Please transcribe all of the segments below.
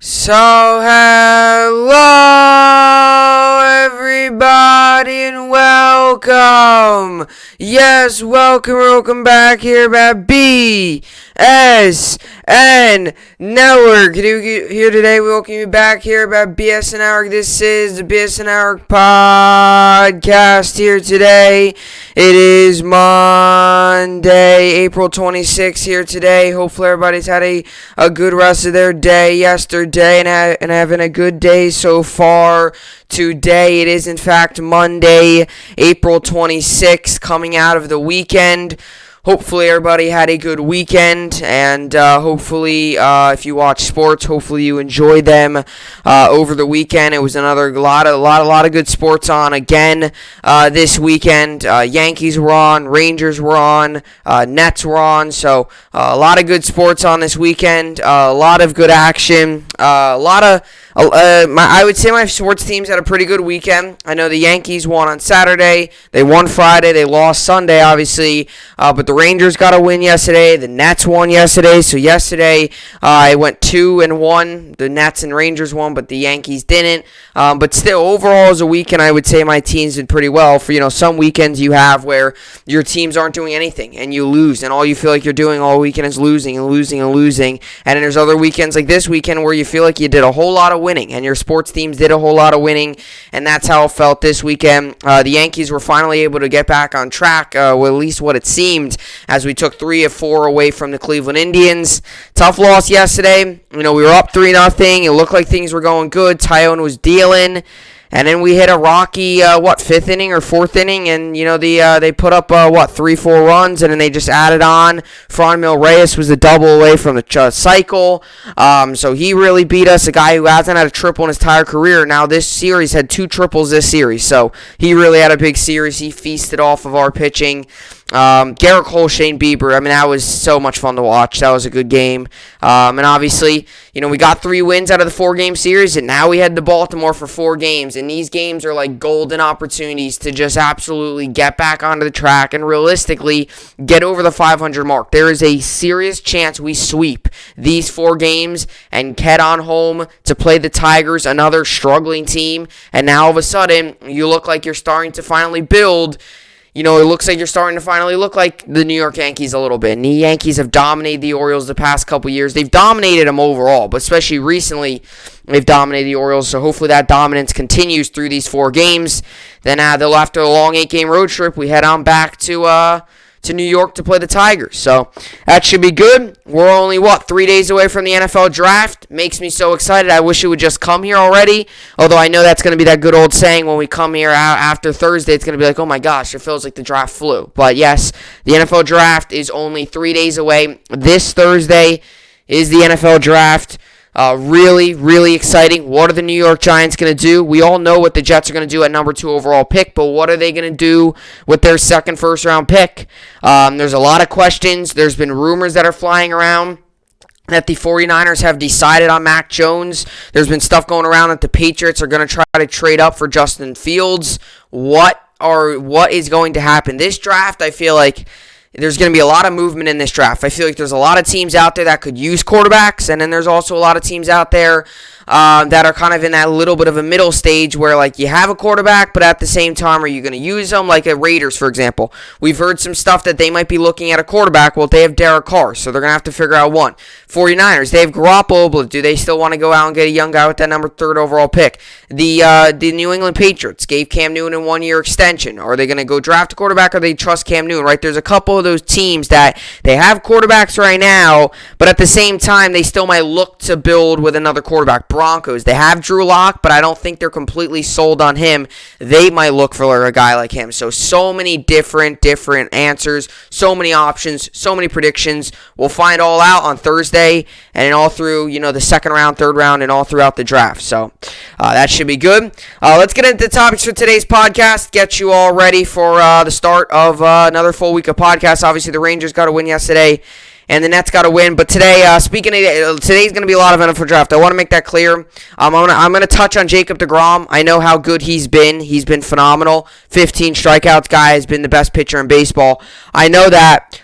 So, hello everybody and welcome. Yes, welcome back here at BSN Network. Here today, we welcome you back here at BSN Network. This is the BSN Network podcast here today. It is Monday, April 26th here today. Hopefully everybody's had a good rest of their day yesterday and having a good day so far. Today it is in fact Monday, April 26th, coming out of the weekend. Hopefully everybody had a good weekend, and hopefully if you watch sports, hopefully you enjoyed them over the weekend. It was another lot of good sports on again this weekend. Yankees were on, Rangers were on, Nets were on, so a lot of good sports on this weekend. A lot of good action. I would say my sports teams had a pretty good weekend. I know the Yankees won on Saturday. They won Friday. They lost Sunday, obviously. But the Rangers got a win yesterday. The Nets won yesterday. So yesterday, I went 2-1. The Nets and Rangers won, but the Yankees didn't. But still, overall, as a weekend, I would say my teams did pretty well. For some weekends you have where your teams aren't doing anything and you lose, and all you feel like you're doing all weekend is losing. And then there's other weekends like this weekend where you feel like you did a whole lot of winning, and your sports teams did a whole lot of winning, and that's how it felt this weekend. The Yankees were finally able to get back on track, well, at least what it seemed, as we took 3 of 4 away from the Cleveland Indians. Tough loss yesterday. We were up 3-0. It looked like things were going good. Tyone was dealing. And then we hit a rocky, 5th inning or 4th inning, and, they put up, 3-4 runs, and then they just added on. Franmil Reyes was a double away from the cycle, so he really beat us, a guy who hasn't had a triple in his entire career. Now, this series had 2 triples this series, so he really had a big series. He feasted off of our pitching. Garrett Cole, Shane Bieber, that was so much fun to watch. That was a good game. And obviously, we got 3 wins out of the 4-game series, and now we head to Baltimore for 4 games. And these games are like golden opportunities to just absolutely get back onto the track and realistically get over the 500 mark. There is a serious chance we sweep these 4 games and head on home to play the Tigers, another struggling team. And now all of a sudden, you look like you're starting to finally build. It looks like you're starting to finally look like the New York Yankees a little bit. And the Yankees have dominated the Orioles the past couple years. They've dominated them overall, but especially recently, they've dominated the Orioles. So hopefully that dominance continues through these 4 games. Then after a long 8-game road trip, we head on back to New York to play the Tigers. So that should be good. We're only, 3 days away from the NFL draft. Makes me so excited. I wish it would just come here already. Although I know that's going to be that good old saying when we come here after Thursday. It's going to be like, oh my gosh, it feels like the draft flew. But yes, the NFL draft is only 3 days away. This Thursday is the NFL draft. Really, really exciting. What are the New York Giants going to do? We all know what the Jets are going to do at number 2 overall pick, but what are they going to do with their second first-round pick? There's a lot of questions. There's been rumors that are flying around that the 49ers have decided on Mac Jones. There's been stuff going around that the Patriots are going to try to trade up for Justin Fields. What is going to happen? This draft, I feel like there's going to be a lot of movement in this draft. I feel like there's a lot of teams out there that could use quarterbacks, and then there's also a lot of teams out there that are kind of in that little bit of a middle stage where, you have a quarterback, but at the same time, are you going to use them? Like a Raiders, for example. We've heard some stuff that they might be looking at a quarterback. Well, they have Derek Carr, so they're going to have to figure out one. 49ers, they have Garoppolo, but do they still want to go out and get a young guy with that number 3 overall pick? The New England Patriots gave Cam Newton a 1-year extension. Are they going to go draft a quarterback, or they trust Cam Newton, right? There's a couple of those teams that they have quarterbacks right now, but at the same time, they still might look to build with another quarterback. Broncos, they have Drew Lock, but I don't think they're completely sold on him. They might look for a guy like him. So many different answers, so many options, so many predictions. We'll find all out on Thursday and all through, the second round, third round, and all throughout the draft. So that should be good. Let's get into the topics for today's podcast, get you all ready for the start of another full week of podcasts. Obviously, the Rangers got a win yesterday, and the Nets got a win. But today, today's going to be a lot of NFL draft. I want to make that clear. I'm going to touch on Jacob deGrom. I know how good he's been. He's been phenomenal. 15 strikeouts, guy has been the best pitcher in baseball. I know that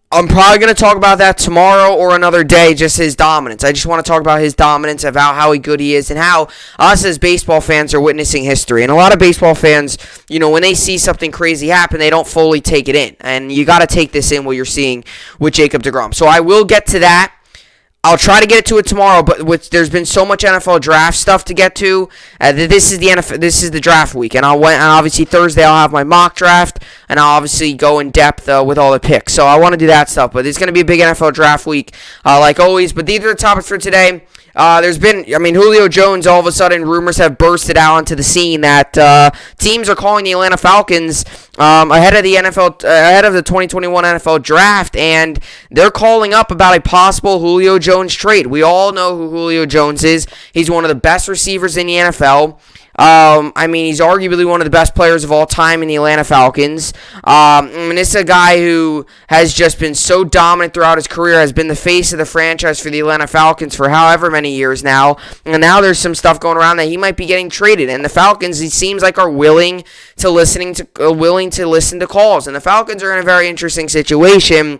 I'm probably going to talk about that tomorrow or another day, just his dominance. I just want to talk about his dominance, about how good he is, and how us as baseball fans are witnessing history. And a lot of baseball fans, when they see something crazy happen, they don't fully take it in. And you got to take this in, what you're seeing with Jacob deGrom. So I will get to that. I'll try to get to it tomorrow, but there's been so much NFL draft stuff to get to. This is the draft week, and obviously Thursday I'll have my mock draft, and I'll obviously go in depth with all the picks. So I want to do that stuff, but it's going to be a big NFL draft week, like always. But these are the topics for today. Julio Jones, all of a sudden, rumors have bursted out onto the scene that teams are calling the Atlanta Falcons ahead of the 2021 NFL draft, and they're calling up about a possible Julio Jones trade. We all know who Julio Jones is. He's one of the best receivers in the NFL. He's arguably one of the best players of all time in the Atlanta Falcons. This is a guy who has just been so dominant throughout his career, has been the face of the franchise for the Atlanta Falcons for however many years now. And now there's some stuff going around that he might be getting traded. And the Falcons, it seems like, are willing to listen to calls. And the Falcons are in a very interesting situation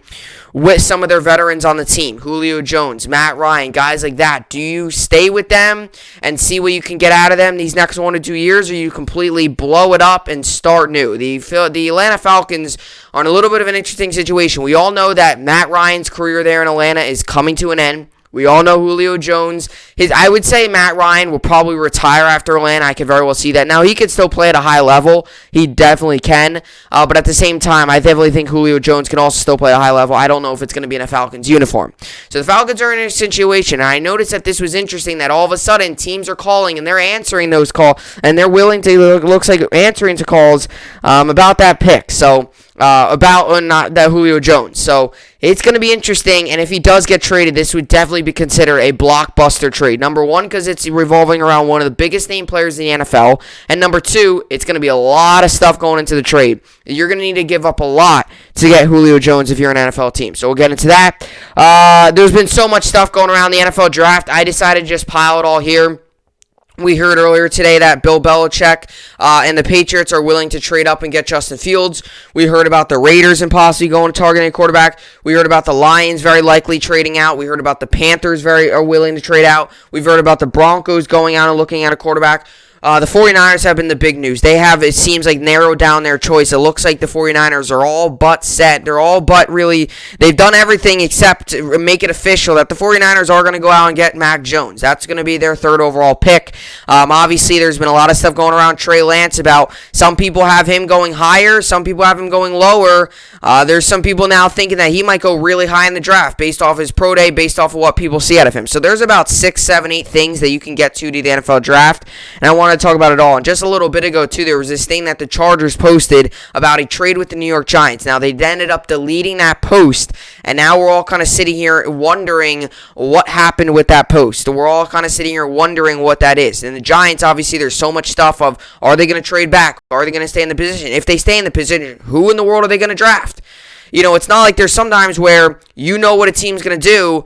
with some of their veterans on the team. Julio Jones, Matt Ryan, guys like that. Do you stay with them and see what you can get out of them these next 1 to 2 years, or you completely blow it up and start new? The Atlanta Falcons are in a little bit of an interesting situation. We all know that Matt Ryan's career there in Atlanta is coming to an end. We all know Julio Jones. I would say Matt Ryan will probably retire after Atlanta. I could very well see that. Now, he could still play at a high level. He definitely can. But at the same time, I definitely think Julio Jones can also still play at a high level. I don't know if it's going to be in a Falcons uniform. So the Falcons are in a situation. And I noticed that this was interesting, that all of a sudden teams are calling and they're answering those calls. And they're willing to, looks like, answering to calls about that pick. So, not that Julio Jones. So it's going to be interesting, and if he does get traded, this would definitely be considered a blockbuster trade. Number one, because it's revolving around one of the biggest name players in the NFL, and number two, it's going to be a lot of stuff going into the trade. You're going to need to give up a lot to get Julio Jones if you're an NFL team. So we'll get into that. There's been so much stuff going around the NFL draft. I decided to just pile it all here. We heard earlier today that Bill Belichick and the Patriots are willing to trade up and get Justin Fields. We heard about the Raiders and possibly going to target a quarterback. We heard about the Lions very likely trading out. We heard about the Panthers are willing to trade out. We've heard about the Broncos going out and looking at a quarterback. The 49ers have been the big news. They have, it seems like, narrowed down their choice. It looks like the 49ers are all but set. They're all but really, they've done everything except make it official that the 49ers are going to go out and get Mac Jones. That's going to be their third overall pick. Obviously, there's been a lot of stuff going around Trey Lance about some people have him going higher, some people have him going lower. There's some people now thinking that he might go really high in the draft based off his pro day, based off of what people see out of him. So there's about 6, 7, 8 things that you can get to the NFL draft, and I want to talk about it all. And just a little bit ago, too, there was this thing that the Chargers posted about a trade with the New York Giants. Now, they ended up deleting that post, and now we're all kind of sitting here wondering what happened with that post. We're all kind of sitting here wondering what that is. And the Giants, obviously, there's so much stuff of, are they going to trade back? Are they going to stay in the position? If they stay in the position, who in the world are they going to draft? It's not like there's sometimes where you know what a team's going to do.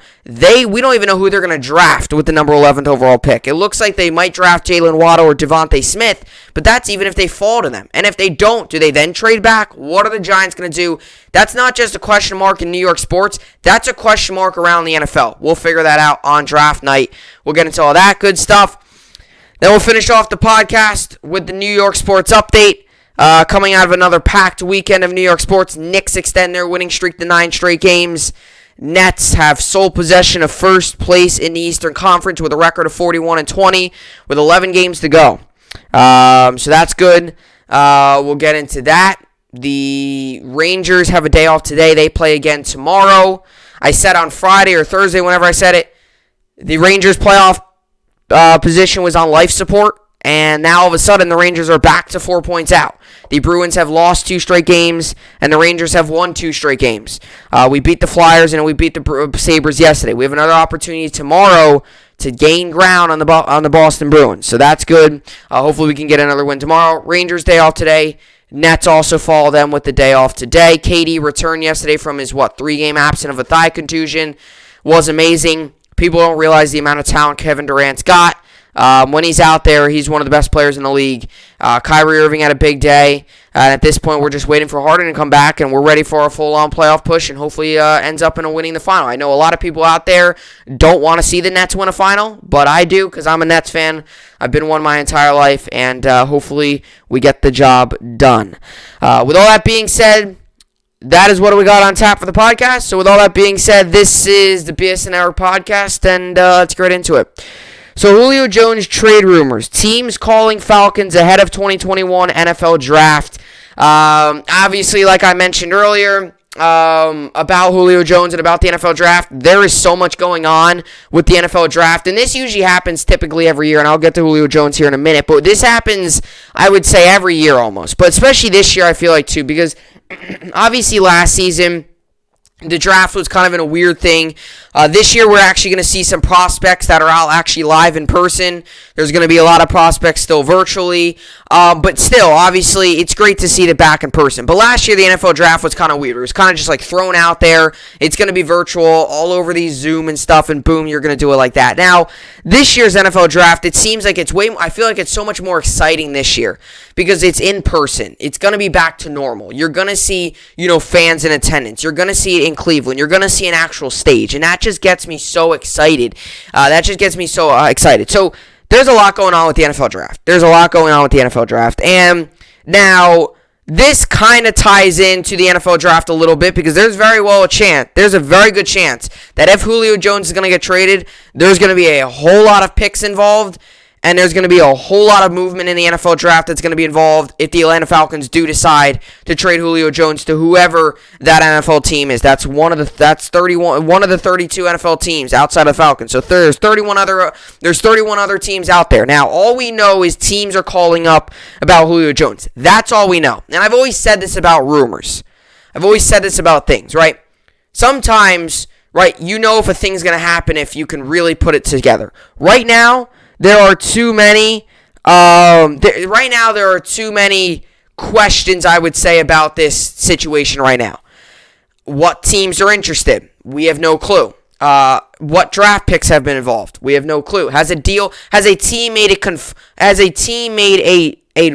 We don't even know who they're going to draft with the number 11th overall pick. It looks like they might draft Jalen Waddle or Devontae Smith, but that's even if they fall to them. And if they don't, do they then trade back? What are the Giants going to do? That's not just a question mark in New York sports. That's a question mark around the NFL. We'll figure that out on draft night. We'll get into all that good stuff. Then we'll finish off the podcast with the New York sports update. Coming out of another packed weekend of New York sports, Knicks extend their winning streak to 9 straight games. Nets have sole possession of first place in the Eastern Conference with a record of 41-20 with 11 games to go. So that's good. We'll get into that. The Rangers have a day off today. They play again tomorrow. I said on Friday or Thursday, whenever I said it, the Rangers playoff position was on life support. And now all of a sudden the Rangers are back to 4 points out. The Bruins have lost 2 straight games, and the Rangers have won 2 straight games. We beat the Flyers and we beat the Sabres yesterday. We have another opportunity tomorrow to gain ground on the Boston Bruins. So that's good. Hopefully we can get another win tomorrow. Rangers day off today. Nets also follow them with the day off today. KD returned yesterday from his 3-game absence of a thigh contusion. Was amazing. People don't realize the amount of talent Kevin Durant's got. When he's out there, he's one of the best players in the league. Kyrie Irving had a big day. And at this point, we're just waiting for Harden to come back, and we're ready for a full-on playoff push, and hopefully ends up in winning the final. I know a lot of people out there don't want to see the Nets win a final, but I do because I'm a Nets fan. I've been one my entire life, and hopefully we get the job done. With all that being said, that is what we got on tap for the podcast. So with all that being said, this is the BSN podcast, and let's get right into it. So Julio Jones trade rumors. Teams calling Falcons ahead of 2021 NFL Draft. Obviously, like I mentioned earlier, about Julio Jones and about the NFL Draft, there is so much going on with the NFL Draft, and this usually happens typically every year, and I'll get to Julio Jones here in a minute, but this happens, I would say, every year almost, but especially this year, I feel like, too, because obviously last season, the draft was kind of in a weird thing. This year, we're actually going to see some prospects that are out actually live in person. There's going to be a lot of prospects still virtually. But still, obviously, it's great to see it back in person. But last year, the NFL draft was kind of weird. It was kind of just like thrown out there. It's going to be virtual all over these Zoom and stuff, and boom, you're going to do it like that. Now, this year's NFL draft, it seems like I feel like it's so much more exciting this year because it's in person. It's going to be back to normal. You're going to see, fans in attendance. You're going to see it in Cleveland. You're going to see an actual stage, and that just gets me so excited. So there's a lot going on with the NFL draft. And now this kind of ties into the NFL draft a little bit because there's a very good chance that if Julio Jones is going to get traded, there's going to be a whole lot of picks involved. And there's going to be a whole lot of movement in the NFL draft that's going to be involved if the Atlanta Falcons do decide to trade Julio Jones to whoever that NFL team is. That's one of the 32 NFL teams outside of the Falcons. So there's 31 other teams out there. Now, all we know is teams are calling up about Julio Jones. That's all we know. And I've always said this about rumors. I've always said this about things, right? Sometimes, right, if a thing's going to happen if you can really put it together. Right now, there are too many questions, I would say, about this situation right now. What teams are interested? We have no clue. What draft picks have been involved? We have no clue. Has a team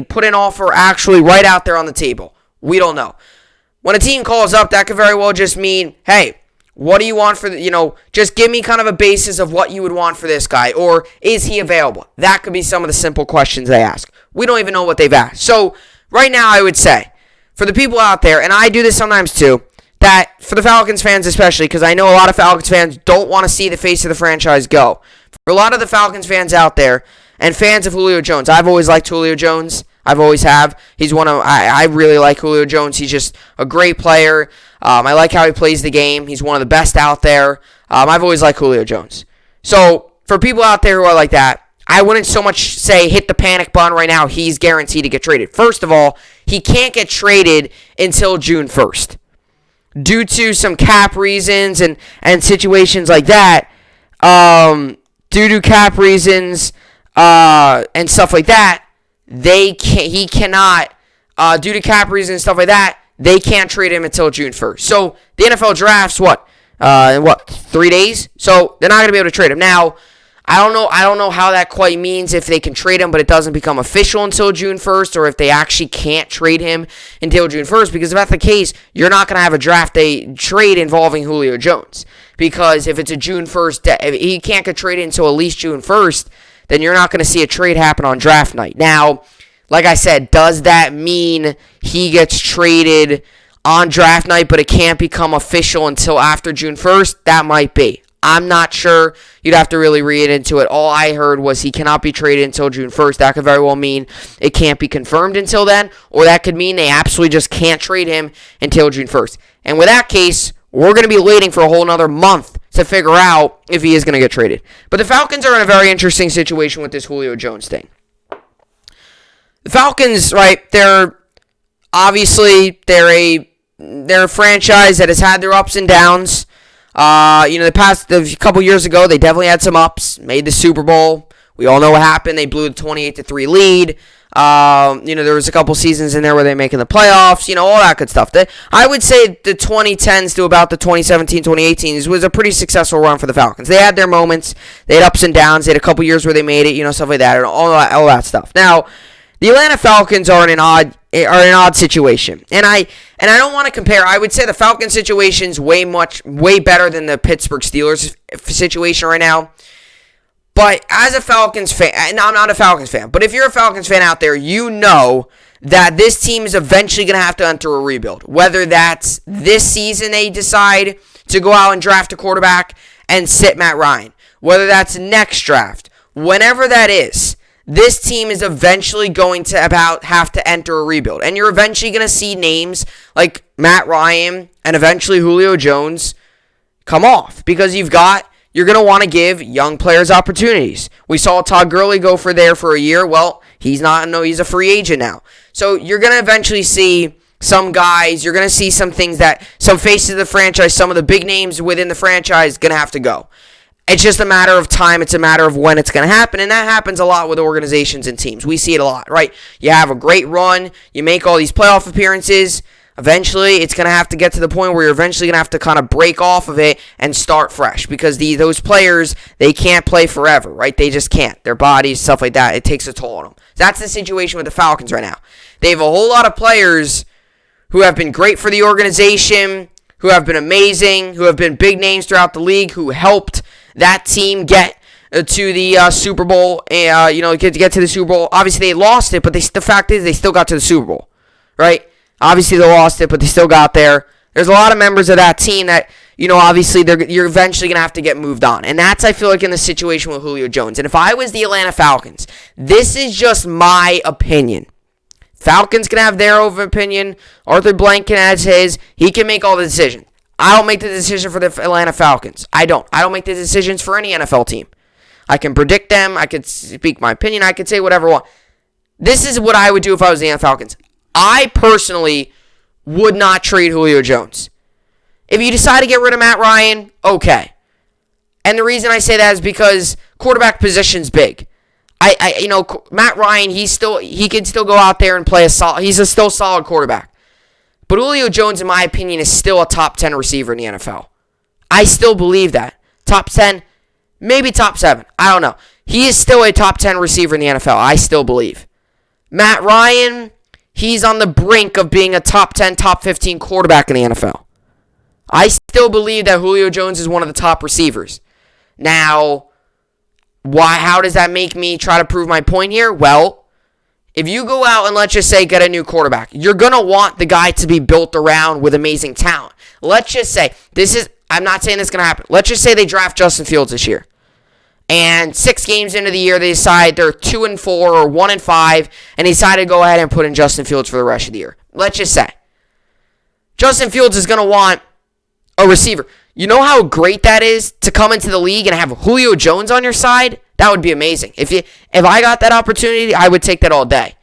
put an offer actually right out there on the table? We don't know. When a team calls up, that could very well just mean, hey, what do you want for just give me kind of a basis of what you would want for this guy, or is he available? That could be some of the simple questions they ask. We don't even know what they've asked. So right now, I would say, for the people out there, and I do this sometimes too, that for the Falcons fans especially, because I know a lot of Falcons fans don't want to see the face of the franchise go. For a lot of the Falcons fans out there, and fans of Julio Jones, I've always liked Julio Jones. I've always have. I really like Julio Jones. He's just a great player. I like how he plays the game. He's one of the best out there. I've always liked Julio Jones. So for people out there who are like that, I wouldn't so much say hit the panic button right now. He's guaranteed to get traded. First of all, he can't get traded until June 1st. Due to some cap reasons and situations like that, due to cap reasons and stuff like that, due to cap reasons and stuff like that, they can't trade him until June 1st. So the NFL drafts, in 3 days? So they're not going to be able to trade him. Now, I don't know how that quite means if they can trade him, but it doesn't become official until June 1st, or if they actually can't trade him until June 1st, because if that's the case, you're not going to have a draft day trade involving Julio Jones. Because if it's a June 1st, if he can't get traded until at least June 1st, then you're not going to see a trade happen on draft night. Now, like I said, does that mean he gets traded on draft night, but it can't become official until after June 1st? That might be. I'm not sure. You'd have to really read into it. All I heard was he cannot be traded until June 1st. That could very well mean it can't be confirmed until then, or that could mean they absolutely just can't trade him until June 1st. And with that case, we're going to be waiting for a whole another month to figure out if he is going to get traded. But the Falcons are in a very interesting situation with this Julio Jones thing. The Falcons, right, they're a franchise that has had their ups and downs. The couple years ago, they definitely had some ups, made the Super Bowl. We all know what happened. They blew the 28-3 lead. There was a couple seasons in there where they're making the playoffs, all that good stuff. I would say the 2010s to about the 2017, 2018s was a pretty successful run for the Falcons. They had their moments. They had ups and downs. They had a couple years where they made it, stuff like that, and all that stuff. Now, the Atlanta Falcons are in an odd situation, and I don't want to compare. I would say the Falcons situation's way better than the Pittsburgh Steelers situation right now. But as a Falcons fan, and I'm not a Falcons fan, but if you're a Falcons fan out there, you know that this team is eventually going to have to enter a rebuild. Whether that's this season they decide to go out and draft a quarterback and sit Matt Ryan. Whether that's next draft. Whenever that is, this team is eventually going to have to enter a rebuild. And you're eventually going to see names like Matt Ryan and eventually Julio Jones come off. Because you're going to want to give young players opportunities. We saw Todd Gurley go for a year. Well, he's a free agent now. So you're going to eventually see some guys, you're going to see some things some faces of the franchise, some of the big names within the franchise going to have to go. It's just a matter of time. It's a matter of when it's going to happen, and that happens a lot with organizations and teams. We see it a lot, right? You have a great run. You make all these playoff appearances. Eventually, it's going to have to get to the point where you're eventually going to have to kind of break off of it and start fresh because those players, they can't play forever, right? They just can't. Their bodies, stuff like that, it takes a toll on them. That's the situation with the Falcons right now. They have a whole lot of players who have been great for the organization, who have been amazing, who have been big names throughout the league, who helped that team get to the Super Bowl, get to the Super Bowl. Obviously, they lost it, but the fact is they still got to the Super Bowl, right? Obviously, they lost it, but they still got there. There's a lot of members of that team that, obviously you're eventually going to have to get moved on. And that's, I feel like, in the situation with Julio Jones. And if I was the Atlanta Falcons, this is just my opinion. Falcons can have their own opinion. Arthur Blank can have his. He can make all the decisions. I don't make the decision for the Atlanta Falcons. I don't make the decisions for any NFL team. I can predict them. I could speak my opinion. I could say whatever I want. This is what I would do if I was the Atlanta Falcons. I personally would not trade Julio Jones. If you decide to get rid of Matt Ryan, okay. And the reason I say that is because quarterback position's big. Matt Ryan, he can still go out there and play he's a still solid quarterback. But Julio Jones, in my opinion, is still a top 10 receiver in the NFL. I still believe that. Top 10, maybe top 7. I don't know. He is still a top 10 receiver in the NFL. I still believe. Matt Ryan, he's on the brink of being a top 10, top 15 quarterback in the NFL. I still believe that Julio Jones is one of the top receivers. Now, how does that make me try to prove my point here? Well, if you go out and let's just say get a new quarterback, you're going to want the guy to be built around with amazing talent. Let's just say, I'm not saying this is going to happen. Let's just say they draft Justin Fields this year. And 6 games into the year, they decide they're 2-4 or 1-5, and they decide to go ahead and put in Justin Fields for the rest of the year. Let's just say. Justin Fields is going to want a receiver. You know how great that is to come into the league and have Julio Jones on your side? That would be amazing. If I got that opportunity, I would take that all day.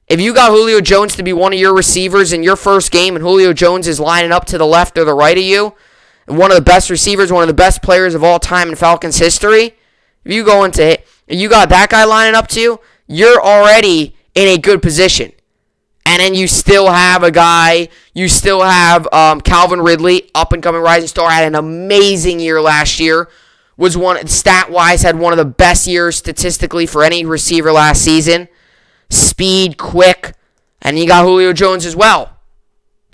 If you got Julio Jones to be one of your receivers in your first game and Julio Jones is lining up to the left or the right of you, and one of the best receivers, one of the best players of all time in Falcons history, if you got that guy lining up to you, you're already in a good position. And then you still have Calvin Ridley, up-and-coming rising star, had an amazing year last year. Stat-wise, had one of the best years statistically for any receiver last season. Speed, quick, and you got Julio Jones as well.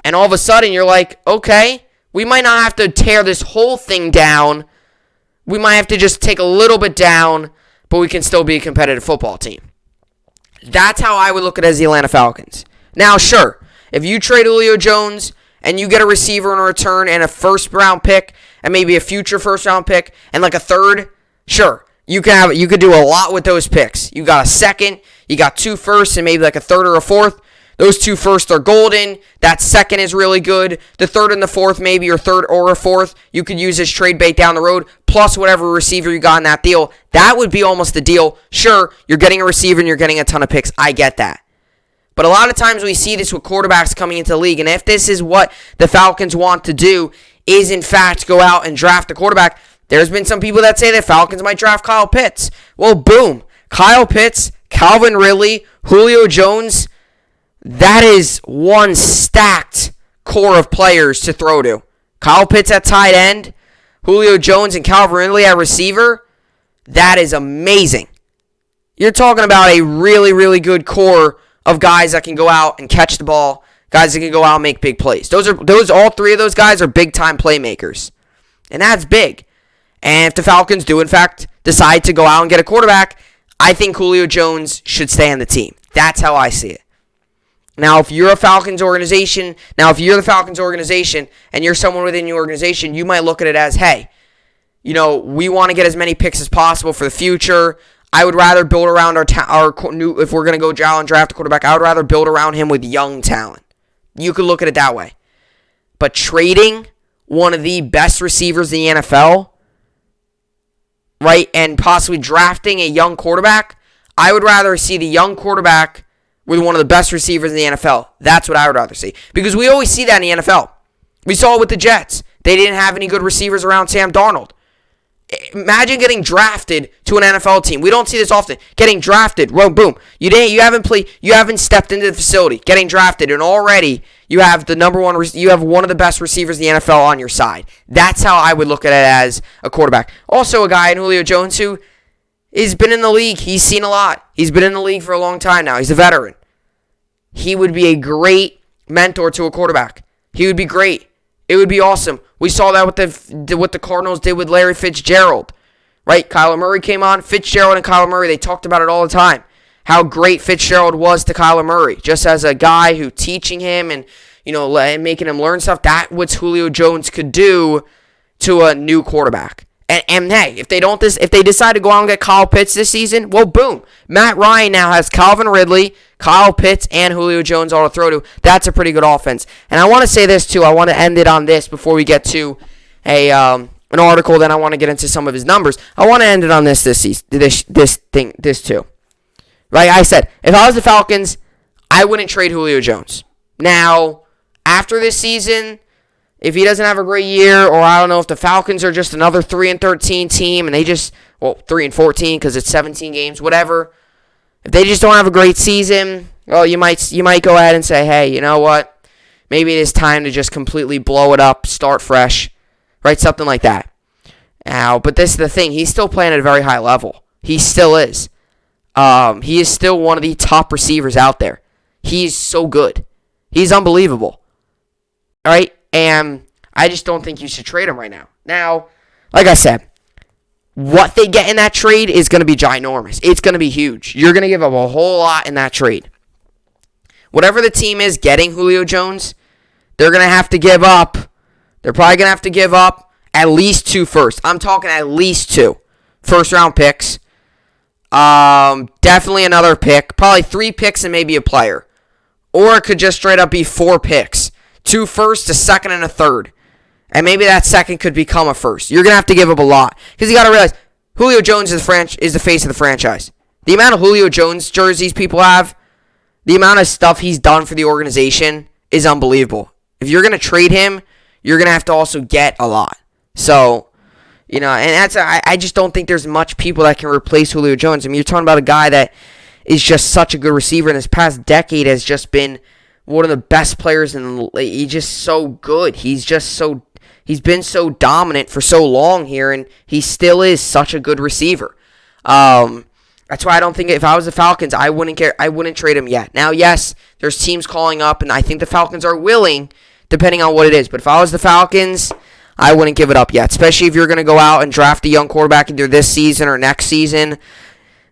And all of a sudden, you're like, okay, we might not have to tear this whole thing down. We might have to just take a little bit down, but we can still be a competitive football team. That's how I would look at it as the Atlanta Falcons. Now, sure, if you trade Julio Jones and you get a receiver in return and a first-round pick and maybe a future first-round pick and like a third, sure, you could do a lot with those picks. You got a second, you got 2 firsts, and maybe like a third or a fourth. Those 2 firsts are golden. That second is really good. The third and the fourth, maybe your third or a fourth, you could use as trade bait down the road, plus whatever receiver you got in that deal. That would be almost the deal. Sure, you're getting a receiver and you're getting a ton of picks. I get that. But a lot of times we see this with quarterbacks coming into the league, and if this is what the Falcons want to do, is in fact go out and draft a quarterback, there's been some people that say that Falcons might draft Kyle Pitts. Well, boom. Kyle Pitts Calvin Ridley, Julio Jones, that is one stacked core of players to throw to. Kyle Pitts at tight end, Julio Jones and Calvin Ridley at receiver, that is amazing. You're talking about a really, really good core of guys that can go out and catch the ball, guys that can go out and make big plays. All three of those guys are big-time playmakers. And that's big. And if the Falcons do, in fact, decide to go out and get a quarterback, I think Julio Jones should stay on the team. That's how I see it. Now, if you're the Falcons organization and you're someone within your organization, you might look at it as, hey, we want to get as many picks as possible for the future. I would rather build around our new, if we're going to go out and draft a quarterback, I would rather build around him with young talent. You could look at it that way. But trading one of the best receivers in the NFL, right, and possibly drafting a young quarterback, I would rather see the young quarterback with one of the best receivers in the NFL. That's what I would rather see. Because we always see that in the NFL. We saw it with the Jets. They didn't have any good receivers around Sam Darnold. Imagine getting drafted to an NFL team. We don't see this often. Getting drafted, boom. You haven't stepped into the facility. Getting drafted, and already you have you have one of the best receivers in the NFL on your side. That's how I would look at it as a quarterback. Also, a guy in Julio Jones who has been in the league. He's seen a lot. He's been in the league for a long time now. He's a veteran. He would be a great mentor to a quarterback. He would be great. It would be awesome. We saw that with what the Cardinals did with Larry Fitzgerald, right? Kyler Murray came on. Fitzgerald and Kyler Murray, they talked about it all the time. How great Fitzgerald was to Kyler Murray, just as a guy who teaching him and making him learn stuff. That's what Julio Jones could do to a new quarterback. And hey, if they decide to go out and get Kyle Pitts this season, well, boom. Matt Ryan now has Calvin Ridley, Kyle Pitts, and Julio Jones all to throw to. That's a pretty good offense. And I want to say this, too. I want to end it on this before we get to an article. Then I want to get into some of his numbers. I want to end it on this too. Right? I said, if I was the Falcons, I wouldn't trade Julio Jones. Now, after this season, if he doesn't have a great year, or I don't know if the Falcons are just another 3-13 team and they 3-14 because it's 17 games, whatever. If they just don't have a great season, well, you might go ahead and say, hey, you know what? Maybe it is time to just completely blow it up, start fresh, right? Something like that. Now, but this is the thing. He's still playing at a very high level. He still is. He is still one of the top receivers out there. He's so good. He's unbelievable. All right? And I just don't think you should trade him right now. Now, like I said, what they get in that trade is going to be ginormous. It's going to be huge. You're going to give up a whole lot in that trade. Whatever the team is getting Julio Jones, they're going to have to give up. They're probably going to have to give up at least 2 firsts. I'm talking at least 2 first-round picks. Definitely another pick. Probably 3 picks and maybe a player. Or it could just straight up be 4 picks. 2 firsts, a second, and a third. And maybe that second could become a first. You're going to have to give up a lot. Because you got to realize, Julio Jones is the face of the franchise. The amount of Julio Jones jerseys people have, the amount of stuff he's done for the organization is unbelievable. If you're going to trade him, you're going to have to also get a lot. So, and I just don't think there's much people that can replace Julio Jones. I mean, you're talking about a guy that is just such a good receiver, and this past decade has just been one of the best players in the league. He's just so good. He's been so dominant for so long here, and he still is such a good receiver. That's why I don't think if I was the Falcons, I wouldn't trade him yet. Now, yes, there's teams calling up, and I think the Falcons are willing, depending on what it is. But if I was the Falcons, I wouldn't give it up yet, especially if you're going to go out and draft a young quarterback either this season or next season.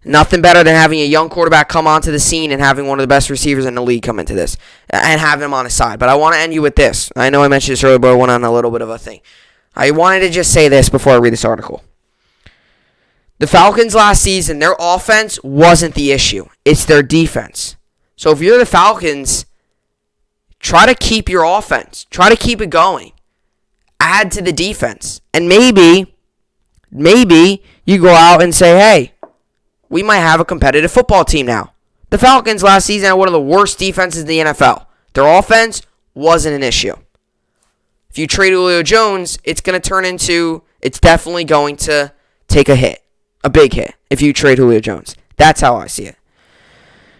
Nothing better than having a young quarterback come onto the scene and having one of the best receivers in the league come into this and have him on his side. But I want to end you with this. I know I mentioned this earlier, but I went on a little bit of a thing. I wanted to just say this before I read this article. The Falcons last season, their offense wasn't the issue. It's their defense. So if you're the Falcons, try to keep your offense. Try to keep it going. Add to the defense. And maybe you go out and say, hey, we might have a competitive football team now. The Falcons last season had one of the worst defenses in the NFL. Their offense wasn't an issue. If you trade Julio Jones, it's definitely going to take a hit. A big hit if you trade Julio Jones. That's how I see it.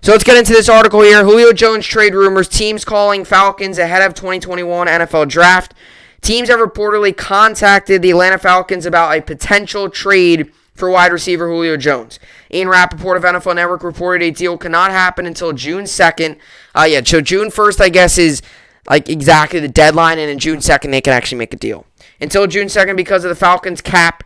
So let's get into this article here. Julio Jones trade rumors. Teams calling Falcons ahead of 2021 NFL Draft. Teams have reportedly contacted the Atlanta Falcons about a potential trade for wide receiver Julio Jones. Ian Rappaport of NFL Network reported a deal cannot happen until June 2nd. So June 1st, I guess, is like exactly the deadline, and in June 2nd, they can actually make a deal. Until June 2nd because of the Falcons' cap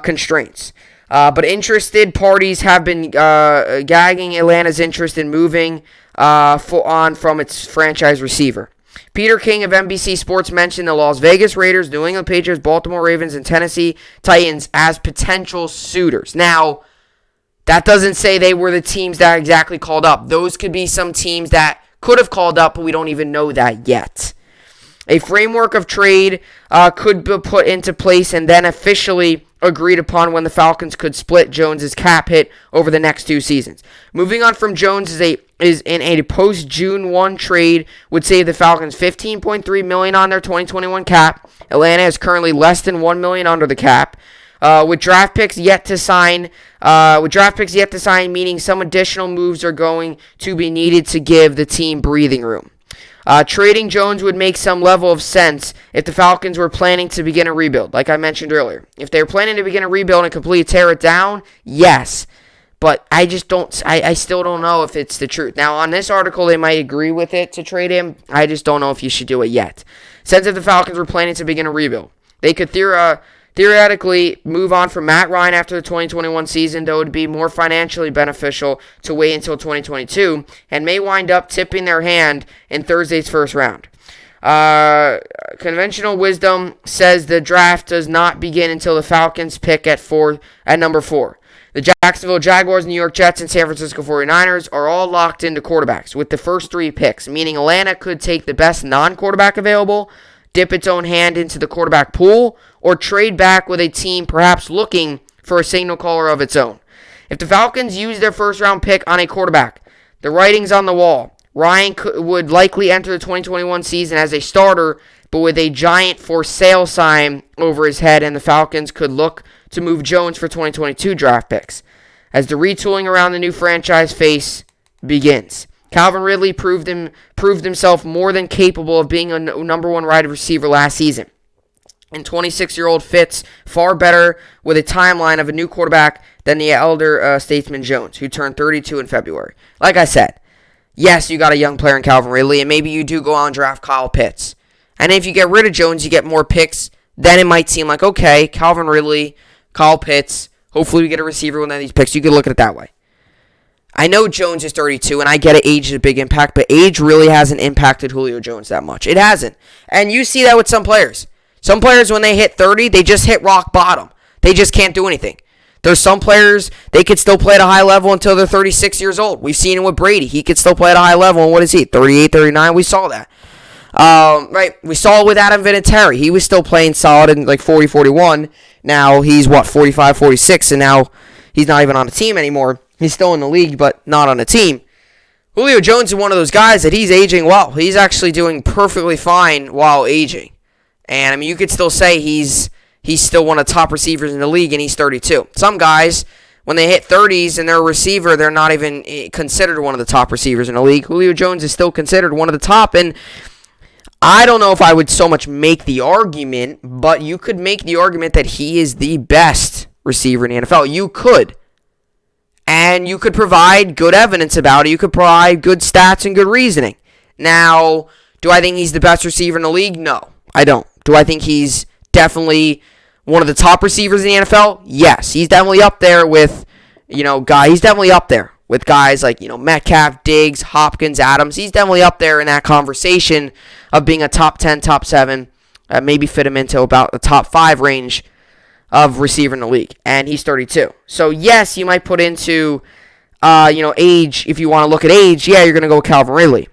constraints. But interested parties have been gagging Atlanta's interest in moving on from its franchise receiver. Peter King of NBC Sports mentioned the Las Vegas Raiders, New England Patriots, Baltimore Ravens, and Tennessee Titans as potential suitors. Now, that doesn't say they were the teams that exactly called up. Those could be some teams that could have called up, but we don't even know that yet. A framework of trade could be put into place and then officially agreed upon when the Falcons could split Jones' cap hit over the next 2 seasons. Moving on from Jones is in a post-June 1 trade would save the Falcons $15.3 million on their 2021 cap. Atlanta is currently less than $1 million under the cap. With draft picks yet to sign, meaning some additional moves are going to be needed to give the team breathing room. Trading Jones would make some level of sense if the Falcons were planning to begin a rebuild, like I mentioned earlier. If they were planning to begin a rebuild and completely tear it down, yes. But I still don't know if it's the truth. Now, on this article, they might agree with it to trade him. I just don't know if you should do it yet. Since if the Falcons were planning to begin a rebuild, they could theoretically move on from Matt Ryan after the 2021 season, though it would be more financially beneficial to wait until 2022 and may wind up tipping their hand in Thursday's first round. Conventional wisdom says the draft does not begin until the Falcons pick at number 4. The Jacksonville Jaguars, New York Jets, and San Francisco 49ers are all locked into quarterbacks with the first 3 picks, meaning Atlanta could take the best non-quarterback available, dip its own hand into the quarterback pool, or trade back with a team perhaps looking for a signal caller of its own. If the Falcons use their first-round pick on a quarterback, the writing's on the wall. Ryan would likely enter the 2021 season as a starter, but with a giant for sale sign over his head, and the Falcons could look to move Jones for 2022 draft picks as the retooling around the new franchise face begins. Calvin Ridley proved himself more than capable of being a number 1 wide receiver last season. And 26-year-old fits far better with a timeline of a new quarterback than the elder statesman Jones, who turned 32 in February. Like I said, yes, you got a young player in Calvin Ridley, and maybe you do go on and draft Kyle Pitts. And if you get rid of Jones, you get more picks. Then it might seem like, okay, Calvin Ridley, Kyle Pitts, hopefully we get a receiver with one of these picks. You could look at it that way. I know Jones is 32, and I get it, age is a big impact, but age really hasn't impacted Julio Jones that much. It hasn't. And you see that with some players. Some players, when they hit 30, they just hit rock bottom. They just can't do anything. There's some players, they could still play at a high level until they're 36 years old. We've seen it with Brady. He could still play at a high level, and what is he, 38, 39? We saw that. Right, we saw it with Adam Vinatieri. He was still playing solid in like 40, 41. Now he's, 45, 46, and now he's not even on a team anymore. He's still in the league, but not on a team. Julio Jones is one of those guys that he's aging well. He's actually doing perfectly fine while aging. And, I mean, you could still say he's still one of the top receivers in the league, and he's 32. Some guys, when they hit 30s and they're a receiver, they're not even considered one of the top receivers in the league. Julio Jones is still considered one of the top, and I don't know if I would so much make the argument, but you could make the argument that he is the best receiver in the NFL. You could. And you could provide good evidence about it. You could provide good stats and good reasoning. Now, do I think he's the best receiver in the league? No, I don't. Do I think he's definitely one of the top receivers in the NFL? Yes. He's definitely up there with, guys. He's definitely up there with guys like, Metcalf, Diggs, Hopkins, Adams. He's definitely up there in that conversation of being a top 10, top 7. Maybe fit him into about the top 5 range of receiver in the league, and he's 32. So yes, you might put into, age. If you want to look at age, yeah, you're going to go with Calvin Ridley.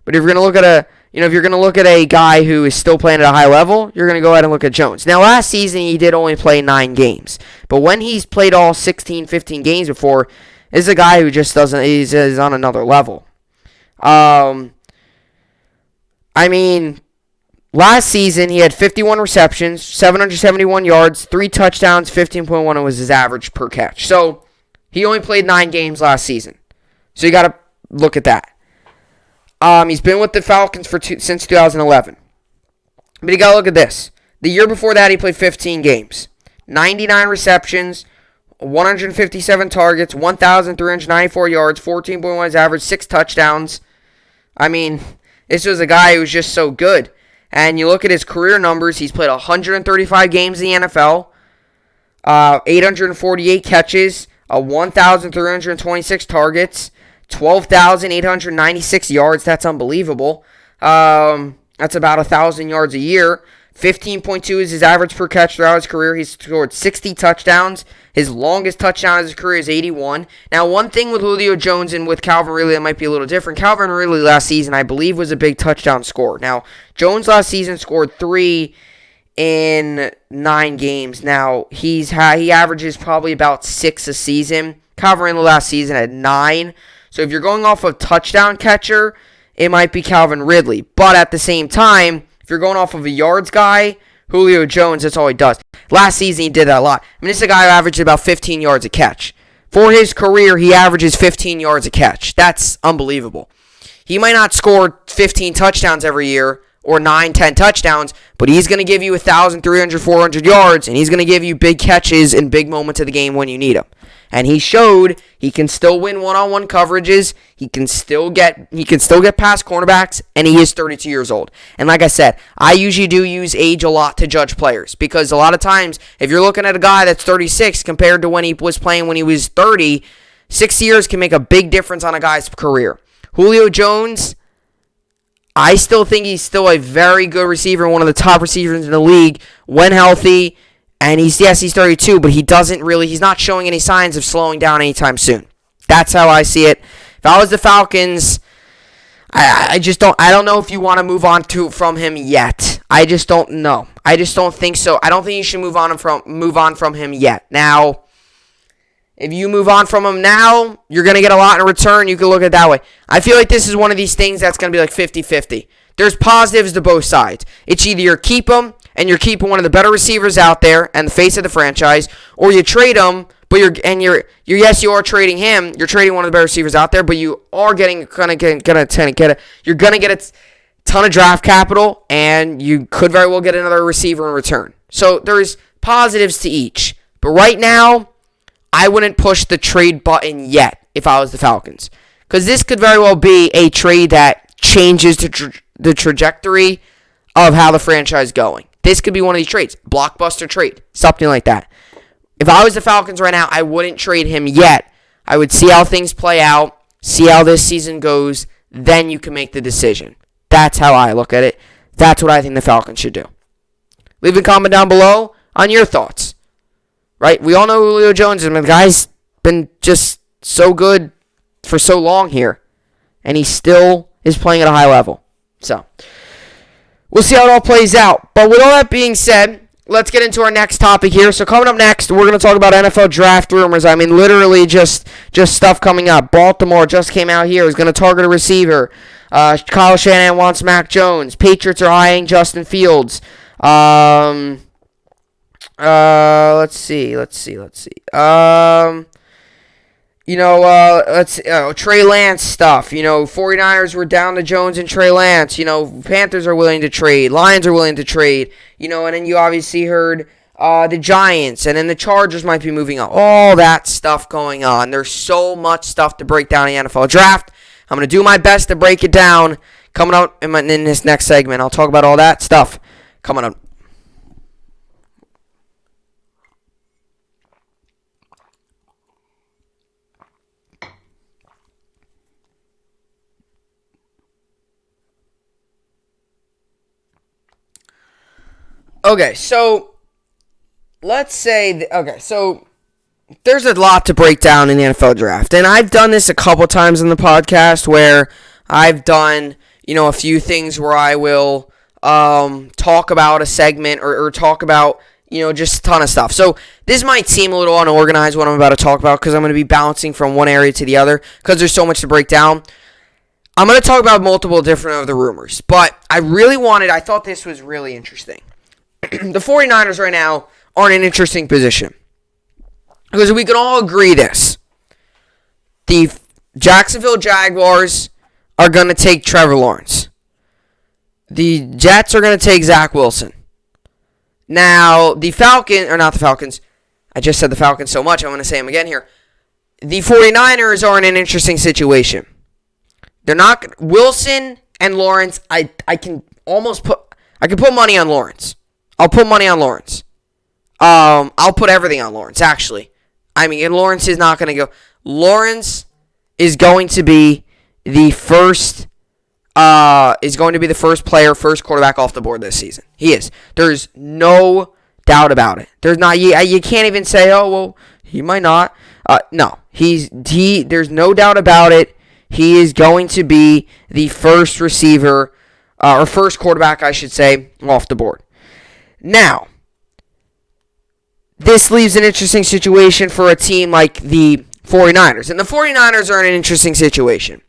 But if you're going to look at a guy who is still playing at a high level, you're going to go ahead and look at Jones. Now, last season he did only play 9 games, but when he's played all 16, 15 games before, this is a guy who just doesn't. He's on another level. Last season, he had 51 receptions, 771 yards, 3 touchdowns, 15.1 was his average per catch. So, he only played 9 games last season. So, you got to look at that. He's been with the Falcons since 2011. But you got to look at this. The year before that, he played 15 games. 99 receptions, 157 targets, 1,394 yards, 14.1 his average, 6 touchdowns. I mean, this was a guy who was just so good. And you look at his career numbers, he's played 135 games in the NFL, 848 catches, 1,326 targets, 12,896 yards. That's unbelievable. That's about 1,000 yards a year. 15.2 is his average per catch throughout his career. He's scored 60 touchdowns. His longest touchdown of his career is 81. Now, one thing with Julio Jones and with Calvin Ridley that might be a little different. Calvin Ridley last season, I believe, was a big touchdown scorer. Now, Jones last season scored 3 in 9 games. Now, he averages probably about 6 a season. Calvin Ridley last season had 9. So if you're going off of touchdown catcher, it might be Calvin Ridley. But at the same time, if you're going off of a yards guy, Julio Jones, that's all he does. Last season, he did that a lot. I mean, this is a guy who averaged about 15 yards a catch. For his career, he averages 15 yards a catch. That's unbelievable. He might not score 15 touchdowns every year or 9, 10 touchdowns, but he's going to give you 1,300, 400 yards, and he's going to give you big catches in big moments of the game when you need him. And he showed he can still win one-on-one coverages. He can still get past cornerbacks, and he is 32 years old. And like I said, I usually do use age a lot to judge players because a lot of times, if you're looking at a guy that's 36 compared to when he was playing when he was 30, 6 years can make a big difference on a guy's career. Julio Jones, I still think he's still a very good receiver, one of the top receivers in the league when healthy. And he's 32, but he's not showing any signs of slowing down anytime soon. That's how I see it. If I was the Falcons, I don't know if you want to move on from him yet. I just don't know. I just don't think so. I don't think you should move on from him yet. Now, if you move on from him now, you're going to get a lot in return. You can look at it that way. I feel like this is one of these things that's going to be like 50-50. There's positives to both sides. It's either you keep him, and you're keeping one of the better receivers out there and the face of the franchise, or you trade him, but you are trading him. You're trading one of the better receivers out there, but you are you're gonna get a ton of draft capital, and you could very well get another receiver in return. So there's positives to each, but right now, I wouldn't push the trade button yet if I was the Falcons, because this could very well be a trade that changes the trajectory of how the franchise is going. This could be one of these trades. Blockbuster trade. Something like that. If I was the Falcons right now, I wouldn't trade him yet. I would see how things play out, see how this season goes, then you can make the decision. That's how I look at it. That's what I think the Falcons should do. Leave a comment down below on your thoughts. Right? We all know who Julio Jones is. The guy's been just so good for so long here. And he still is playing at a high level. So, we'll see how it all plays out. But with all that being said, let's get into our next topic here. So coming up next, we're going to talk about NFL draft rumors. I mean, literally just stuff coming up. Baltimore just came out here. Is going to target a receiver. Kyle Shanahan wants Mac Jones. Patriots are eyeing Justin Fields. Let's see. Trey Lance stuff. 49ers were down to Jones and Trey Lance. Panthers are willing to trade. Lions are willing to trade. And then you obviously heard the Giants, and then the Chargers might be moving on. All that stuff going on. There's so much stuff to break down in the NFL draft. I'm going to do my best to break it down coming up in this next segment. I'll talk about all that stuff coming up. Okay, so let's say, so there's a lot to break down in the NFL draft, and I've done this a couple times in the podcast where I've done, a few things where I will talk about a segment or talk about, just a ton of stuff. So this might seem a little unorganized what I'm about to talk about because I'm going to be bouncing from one area to the other because there's so much to break down. I'm going to talk about multiple different of the rumors, but I thought this was really interesting. The 49ers right now are in an interesting position. Because we can all agree this. The Jacksonville Jaguars are going to take Trevor Lawrence. The Jets are going to take Zach Wilson. Now, not the Falcons. I just said the Falcons so much, I'm going to say them again here. The 49ers are in an interesting situation. They're not Wilson and Lawrence. I can put money on Lawrence. I'll put money on Lawrence. I'll put everything on Lawrence, actually. And Lawrence is not going to go. Lawrence is going to be the first first quarterback off the board this season. He is. There's no doubt about it. There's not. You can't even say, oh well, he might not. No, there's no doubt about it. He is going to be the first receiver, or first quarterback, I should say, off the board. Now, this leaves an interesting situation for a team like the 49ers. And the 49ers are in an interesting situation.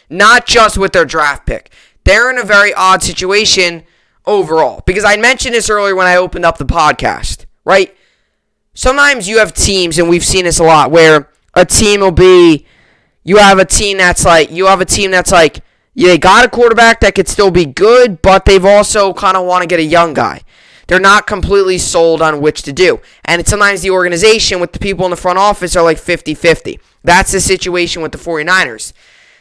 Not just with their draft pick. They're in a very odd situation overall. Because I mentioned this earlier when I opened up the podcast, right? Sometimes you have teams, and we've seen this a lot, where a team will be, you have a team that's like, they got a quarterback that could still be good, but they've also kind of want to get a young guy. They're not completely sold on which to do. And sometimes the organization with the people in the front office are like 50-50. That's the situation with the 49ers.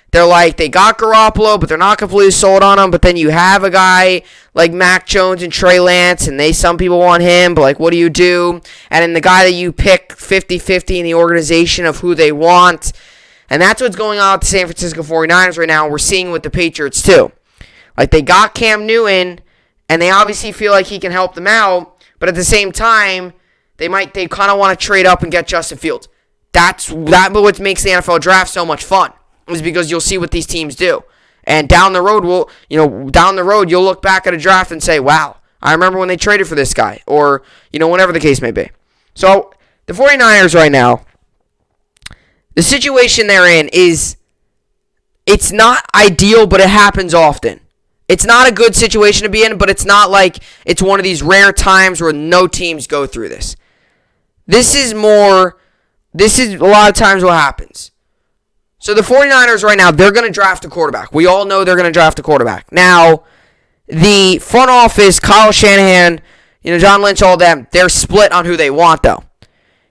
They're like, they got Garoppolo, but they're not completely sold on him. But then you have a guy like Mac Jones and Trey Lance, and some people want him, but like, what do you do? And then the guy that you pick 50-50 in the organization of who they want. And that's what's going on with the San Francisco 49ers right now. We're seeing with the Patriots too. Like, they got Cam Newton, and they obviously feel like he can help them out, but at the same time, they kind of want to trade up and get Justin Fields. That's what makes the NFL draft so much fun, is because you'll see what these teams do. And down the road, you'll look back at a draft and say, wow, I remember when they traded for this guy, or, whatever the case may be. So, the 49ers right now, the situation they're in is, it's not ideal, but it happens often. It's not a good situation to be in, but it's not like it's one of these rare times where no teams go through this. This is a lot of times what happens. So the 49ers right now, they're going to draft a quarterback. We all know they're going to draft a quarterback. Now, the front office, Kyle Shanahan, John Lynch, all them, they're split on who they want, though.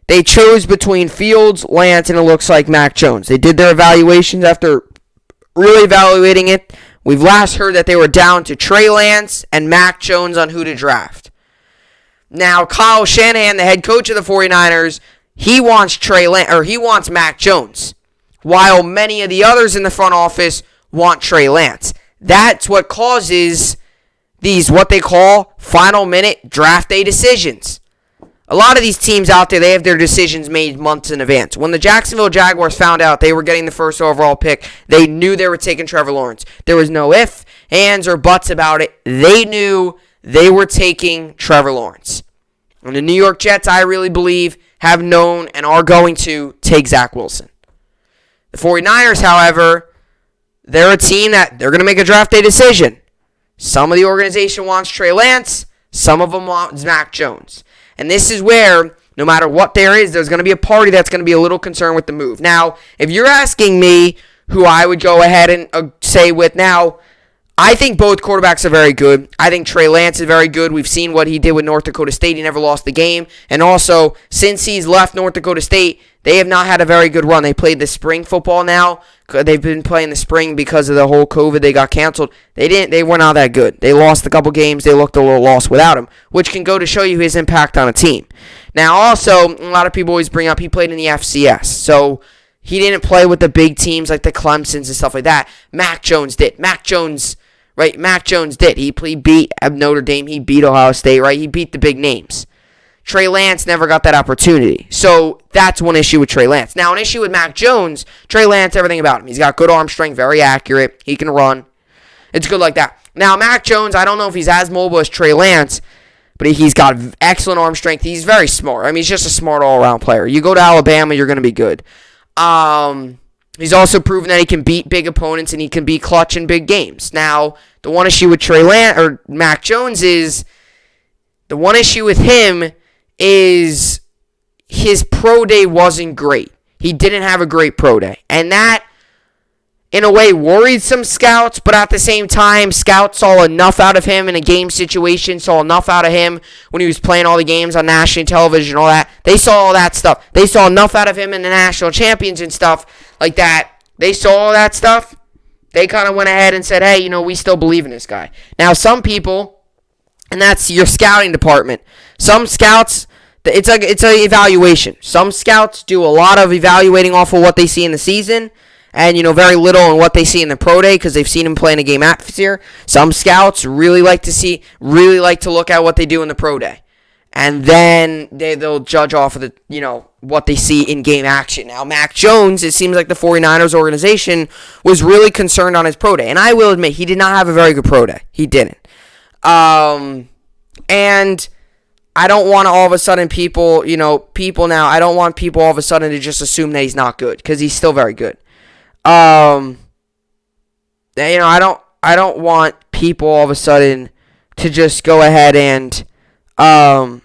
They chose between Fields, Lance, and it looks like Mac Jones. They did their evaluations after really evaluating it. We've last heard that they were down to Trey Lance and Mac Jones on who to draft. Now, Kyle Shanahan, the head coach of the 49ers, he wants Mac Jones, while many of the others in the front office want Trey Lance. That's what causes these, what they call, final minute draft day decisions. A lot of these teams out there, they have their decisions made months in advance. When the Jacksonville Jaguars found out they were getting the first overall pick, they knew they were taking Trevor Lawrence. There was no ifs, ands, or buts about it. They knew they were taking Trevor Lawrence. And the New York Jets, I really believe, have known and are going to take Zach Wilson. The 49ers, however, they're a team that they're going to make a draft day decision. Some of the organization wants Trey Lance. Some of them want Mac Jones. And this is where, no matter what there is, there's going to be a party that's going to be a little concerned with the move. Now, if you're asking me who I would go ahead and say with now, I think both quarterbacks are very good. I think Trey Lance is very good. We've seen what he did with North Dakota State. He never lost the game. And also, since he's left North Dakota State, they have not had a very good run. They played the spring football now. They've been playing the spring because of the whole COVID. They got canceled. They were not that good. They lost a couple games. They looked a little lost without him, which can go to show you his impact on a team. Now, also, a lot of people always bring up he played in the FCS. So, he didn't play with the big teams like the Clemsons and stuff like that. Mac Jones did. Mac Jones did. He beat Notre Dame. He beat Ohio State, right? He beat the big names. Trey Lance never got that opportunity. So that's one issue with Trey Lance. Now, an issue with Mac Jones, Trey Lance, everything about him. He's got good arm strength, very accurate. He can run. It's good like that. Now, Mac Jones, I don't know if he's as mobile as Trey Lance, but he's got excellent arm strength. He's very smart. I mean, he's just a smart all-around player. You go to Alabama, you're going to be good. He's also proven that he can beat big opponents and he can be clutch in big games. Now, the one issue with Mac Jones is, the one issue with him is his pro day wasn't great. He didn't have a great pro day. And that in a way, worried some scouts, but at the same time, scouts saw enough out of him in a game situation, saw enough out of him when he was playing all the games on national television, all that. They saw all that stuff. They saw enough out of him in the national champions and stuff like that. They saw all that stuff. They kind of went ahead and said, hey, we still believe in this guy. Now, some people, and that's your scouting department, some scouts, it's an evaluation. Some scouts do a lot of evaluating off of what they see in the season, and, very little on what they see in the pro day because they've seen him play in a game atmosphere. Some scouts really like to look at what they do in the pro day. And then they'll judge off of the, what they see in game action. Now, Mac Jones, it seems like the 49ers organization was really concerned on his pro day. And I will admit, he did not have a very good pro day. He didn't. And I don't want to all of a sudden people now, I don't want people all of a sudden to just assume that he's not good because he's still very good. I don't want people all of a sudden to just go ahead and, I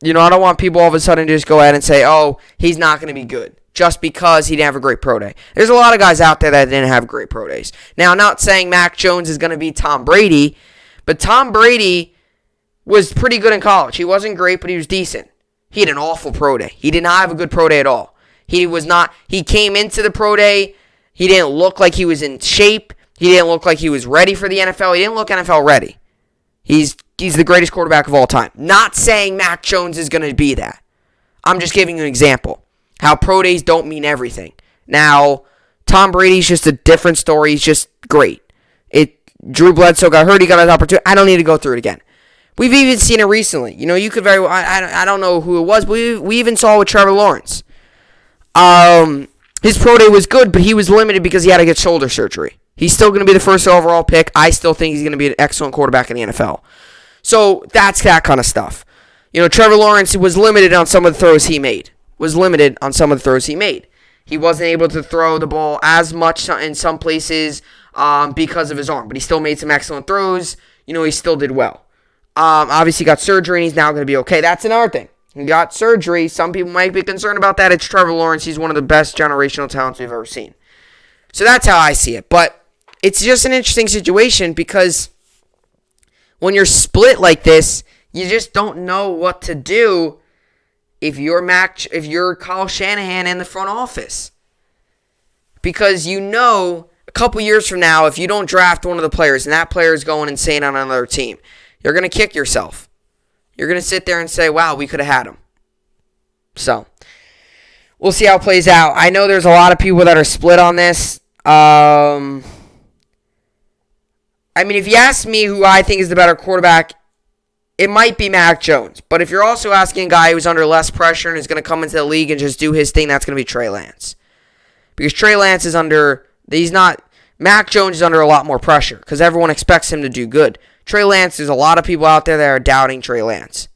don't want people all of a sudden to just go ahead and say, oh, he's not going to be good just because he didn't have a great pro day. There's a lot of guys out there that didn't have great pro days. Now, I'm not saying Mac Jones is going to be Tom Brady, but Tom Brady was pretty good in college. He wasn't great, but he was decent. He had an awful pro day. He did not have a good pro day at all. He came into the pro day, he didn't look like he was in shape. He didn't look like he was ready for the NFL. He didn't look NFL ready. He's the greatest quarterback of all time. Not saying Mac Jones is going to be that. I'm just giving you an example. How pro days don't mean everything. Now, Tom Brady's just a different story. He's just great. Drew Bledsoe got hurt. He got his opportunity. I don't need to go through it again. We've even seen it recently. You could very well, I don't know who it was, but we even saw it with Trevor Lawrence. His pro day was good, but he was limited because he had to get shoulder surgery. He's still going to be the first overall pick. I still think he's going to be an excellent quarterback in the NFL. So that's that kind of stuff. Trevor Lawrence was limited on some of the throws he made. He wasn't able to throw the ball as much in some places because of his arm, but he still made some excellent throws. He still did well. Obviously got surgery, and he's now going to be okay. That's another thing. He got surgery. Some people might be concerned about that. It's Trevor Lawrence. He's one of the best generational talents we've ever seen. So that's how I see it. But it's just an interesting situation because when you're split like this, you just don't know what to do if you're Kyle Shanahan in the front office. Because a couple years from now, if you don't draft one of the players and that player is going insane on another team, you're going to kick yourself. You're going to sit there and say, wow, we could have had him. So, we'll see how it plays out. I know there's a lot of people that are split on this. If you ask me who I think is the better quarterback, it might be Mac Jones. But if you're also asking a guy who's under less pressure and is going to come into the league and just do his thing, that's going to be Trey Lance. Because Trey Lance Mac Jones is under a lot more pressure because everyone expects him to do good. Trey Lance, there's a lot of people out there that are doubting Trey Lance.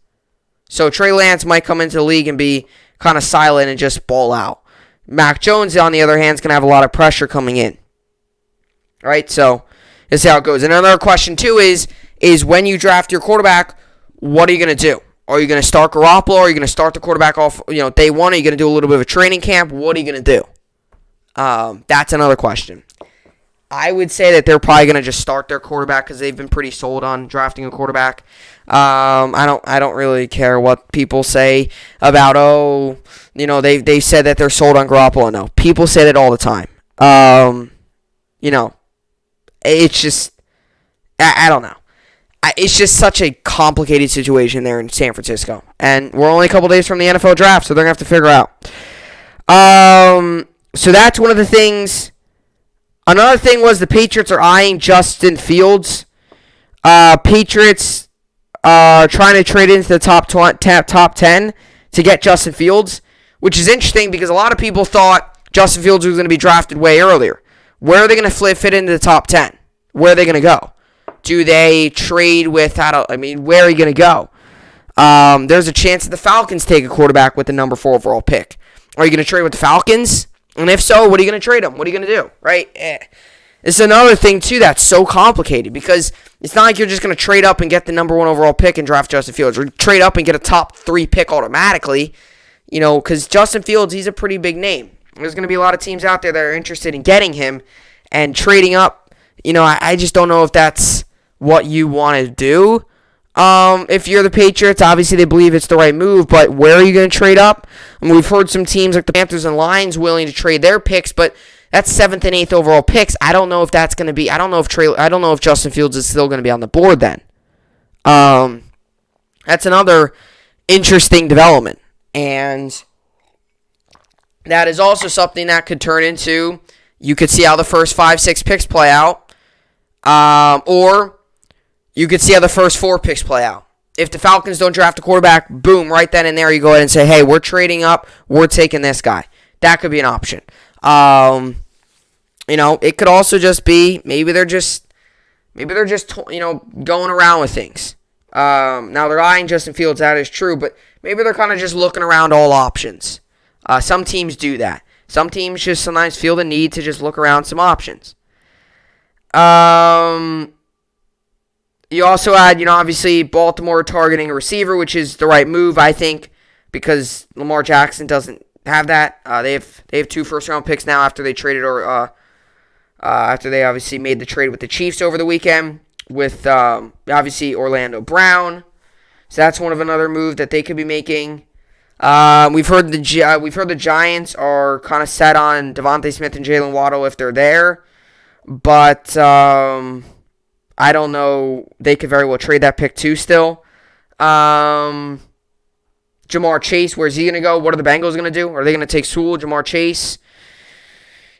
So Trey Lance might come into the league and be kind of silent and just ball out. Mac Jones, on the other hand, is going to have a lot of pressure coming in. All right, so let's see how it goes. And another question, too, is when you draft your quarterback, what are you going to do? Are you going to start Garoppolo? Are you going to start the quarterback off day one? Are you going to do a little bit of a training camp? What are you going to do? That's another question. I would say that they're probably going to just start their quarterback because they've been pretty sold on drafting a quarterback. I don't really care what people say about, they said that they're sold on Garoppolo. No, people say that all the time. It's just, I don't know. It's just such a complicated situation there in San Francisco. And we're only a couple days from the NFL draft, so they're going to have to figure out. So that's one of the things. Another thing was the Patriots are eyeing Justin Fields. Patriots are trying to trade into the top 10 to get Justin Fields, which is interesting because a lot of people thought Justin Fields was going to be drafted way earlier. Where are they going to fit into the top 10? Where are they going to go? Do they trade with, where are you going to go? There's a chance that the Falcons take a quarterback with the number 4 overall pick. Are you going to trade with the Falcons? And if so, what are you going to trade them? What are you going to do? Right? It's another thing, too, that's so complicated because it's not like you're just going to trade up and get the number 1 overall pick and draft Justin Fields. Or trade up and get a top 3 pick automatically, because Justin Fields, he's a pretty big name. There's going to be a lot of teams out there that are interested in getting him. and trading up, I just don't know if that's what you want to do. If you're the Patriots, obviously they believe it's the right move, but where are you going to trade up? We've heard some teams like the Panthers and Lions willing to trade their picks, but that's 7th and 8th overall picks. I don't know if that's going to be. I don't know if Justin Fields is still going to be on the board then. That's another interesting development, and that is also something that could turn into. You could see how the first 5-6 picks play out, or you could see how the first 4 picks play out. If the Falcons don't draft a quarterback, boom, right then and there you go ahead and say, hey, we're trading up, we're taking this guy. That could be an option. It could also just be maybe they're just going around with things. Now they're eyeing Justin Fields, that is true, but maybe they're kind of just looking around all options. Some teams do that. Some teams just sometimes feel the need to just look around some options. You also had, obviously Baltimore targeting a receiver, which is the right move, I think, because Lamar Jackson doesn't have that. They have 2 first-round picks now after they traded after they obviously made the trade with the Chiefs over the weekend with obviously Orlando Brown. So that's another move that they could be making. We've heard the Giants are kind of set on Devontae Smith and Jalen Waddle if they're there, but I don't know. They could very well trade that pick too still. Jamar Chase, where's he going to go? What are the Bengals going to do? Are they going to take Sewell, Jamar Chase?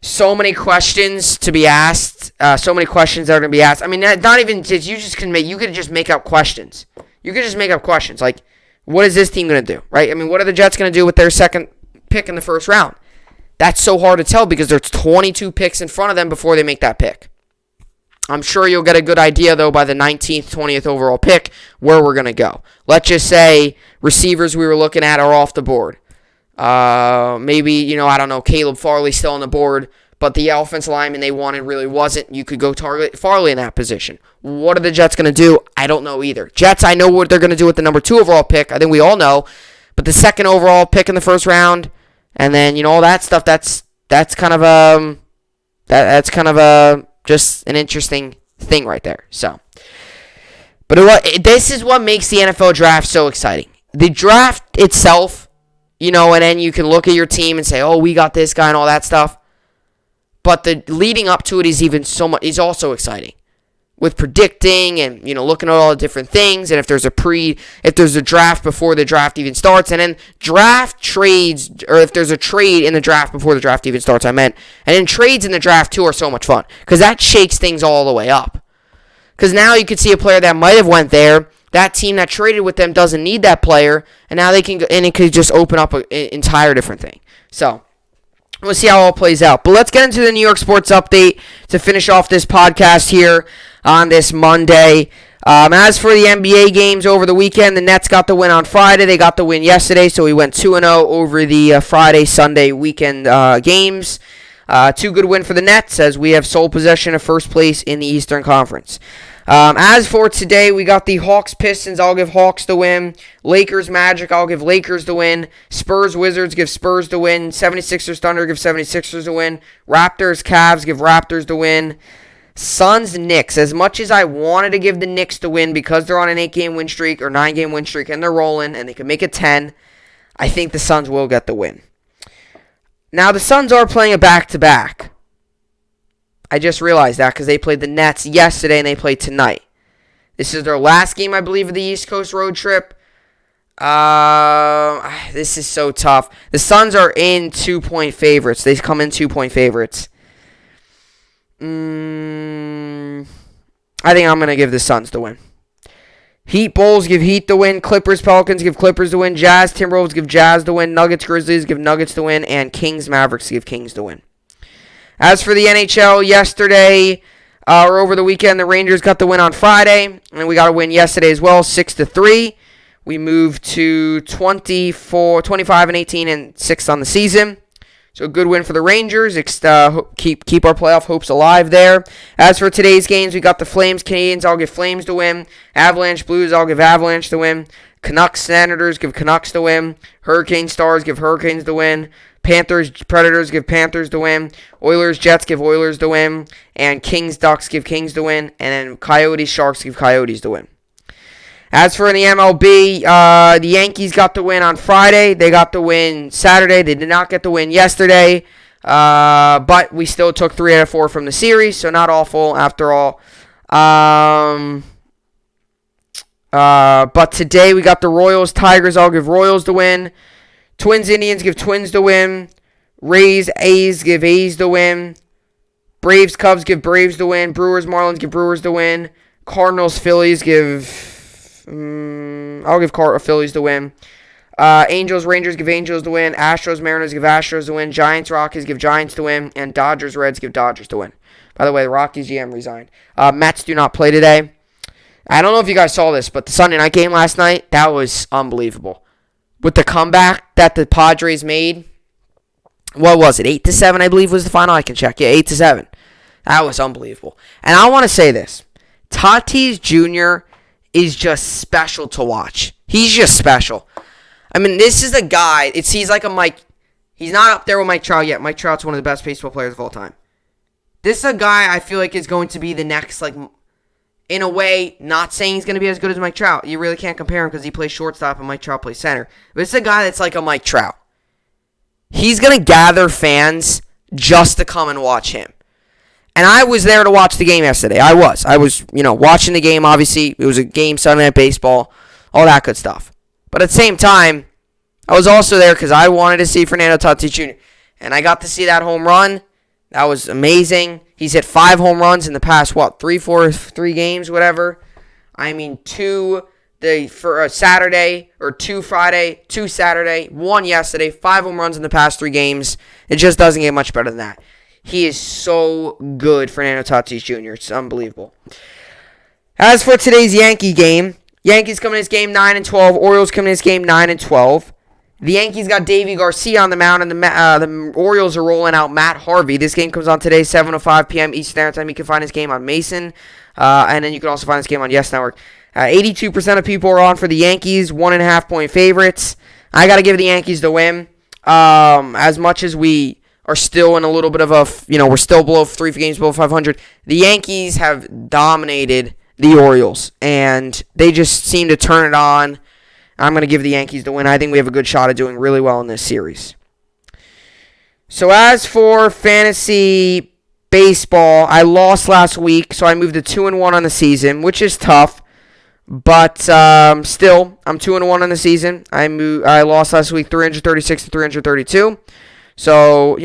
So many questions to be asked. So many questions that are going to be asked. I mean, not even you could just make up questions. You could just make up questions like, what is this team going to do, right? I mean, what are the Jets going to do with their second pick in the first round? That's so hard to tell because there's 22 picks in front of them before they make that pick. I'm sure you'll get a good idea, though, by the 19th, 20th overall pick where we're going to go. Let's just say receivers we were looking at are off the board. Maybe, I don't know, Caleb Farley still on the board, but the offensive lineman they wanted really wasn't. You could go target Farley in that position. What are the Jets going to do? I don't know either. Jets, I know what they're going to do with the number 2 overall pick. I think we all know. But the second overall pick in the first round, and then, all that stuff, that's kind of just an interesting thing right there. So, but this is what makes the NFL draft so exciting. The draft itself, and then you can look at your team and say, oh, we got this guy and all that stuff. But the leading up to it is also exciting. With predicting and, looking at all the different things. And if there's a draft before the draft even starts. And then draft trades, or if there's a trade in the draft before the draft even starts, I meant. And then trades in the draft, too, are so much fun. Because that shakes things all the way up. Because now you could see a player that might have went there. That team that traded with them doesn't need that player. And now they can go, and it could just open up an entire different thing. So, we'll see how it all plays out. But let's get into the New York sports update to finish off this podcast here on this Monday. As for the NBA games over the weekend, the Nets got the win on Friday. They got the win yesterday, so we went 2-0 over the Friday-Sunday weekend games. 2 good win for the Nets as we have sole possession of first place in the Eastern Conference. As for today, we got the Hawks-Pistons. I'll give Hawks the win. Lakers-Magic. I'll give Lakers the win. Spurs-Wizards. Give Spurs the win. 76ers-Thunder. Give 76ers the win. Raptors-Cavs. Give Raptors the win. Suns-Knicks. As much as I wanted to give the Knicks the win because they're on an 8-game win streak or 9-game win streak and they're rolling and they can make it 10, I think the Suns will get the win. Now, the Suns are playing a back-to-back. I just realized that because they played the Nets yesterday and they played tonight. This is their last game, I believe, of the East Coast road trip. This is so tough. The Suns are in 2-point favorites. They come in 2-point favorites. I think I'm going to give the Suns the win. Heat Bulls give Heat the win. Clippers Pelicans give Clippers the win. Jazz Timberwolves give Jazz the win. Nuggets Grizzlies give Nuggets the win. And Kings Mavericks give Kings the win. As for the NHL, yesterday or over the weekend, the Rangers got the win on Friday, and we got a win yesterday as well, 6-3. We moved to 25-18 and 6 on the season. So a good win for the Rangers. Keep our playoff hopes alive there. As for today's games, we got the Flames Canadians. I'll give Flames the win. Avalanche Blues. I'll give Avalanche the win. Canucks Senators. Give Canucks the win. Hurricane Stars. Give Hurricanes the win. Panthers, Predators give Panthers the win. Oilers, Jets give Oilers the win. And Kings, Ducks give Kings the win. And then Coyotes, Sharks give Coyotes the win. As for the MLB, the Yankees got the win on Friday. They got the win Saturday. They did not get the win yesterday. But we still took 3 out of 4 from the series, so not awful after all. But today we got the Royals, Tigers. I'll give Royals the win. Twins, Indians give Twins the win. Rays, A's give A's the win. Braves, Cubs give Braves the win. Brewers, Marlins give Brewers the win. Cardinals, Phillies give... I'll give Phillies the win. Angels, Rangers give Angels the win. Astros, Mariners give Astros the win. Giants, Rockies give Giants the win. And Dodgers, Reds give Dodgers the win. By the way, the Rockies GM resigned. Mets do not play today. I don't know if you guys saw this, but the Sunday night game last night, that was unbelievable. With the comeback that the Padres made, what was it? 8-7, I believe, was the final. I can check. Yeah, 8-7. That was unbelievable. And I want to say this. Tatis Jr. is just special to watch. He's just special. I mean, this is a guy. He's like a Mike. He's not up there with Mike Trout yet. Mike Trout's one of the best baseball players of all time. This is a guy I feel like is going to be the next, like, in a way, not saying he's going to be as good as Mike Trout. You really can't compare him because he plays shortstop and Mike Trout plays center. But it's a guy that's like a Mike Trout. He's going to gather fans just to come and watch him. And I was there to watch the game yesterday. I was, watching the game, obviously. It was a game, Sunday Night Baseball, all that good stuff. But at the same time, I was also there because I wanted to see Fernando Tatis Jr. And I got to see that home run. That was amazing. He's hit 5 home runs in the past, 3 games, whatever. I mean, 2 for a Saturday, or 2 Friday, 2 Saturday, 1 yesterday, 5 home runs in the past 3 games. It just doesn't get much better than that. He is so good, Fernando Tatis Jr. It's unbelievable. As for today's Yankee game, Yankees coming in this game 9-12. Orioles coming in this game 9-12. The Yankees got Davey Garcia on the mound, and the Orioles are rolling out Matt Harvey. This game comes on today, 7:05 p.m. Eastern Standard Time. You can find this game on Mason, and then you can also find this game on Yes Network. 82% of people are on for the Yankees, 1.5-point favorites. I got to give the Yankees the win. As much as we are still in a little bit of a, we're still below 3 games below 500, the Yankees have dominated the Orioles, and they just seem to turn it on. I'm going to give the Yankees the win. I think we have a good shot at doing really well in this series. So as for fantasy baseball, I lost last week, so I moved to 2-1 on the season, which is tough. But still, I'm 2-1 on the season. I lost last week 336 to 332. So,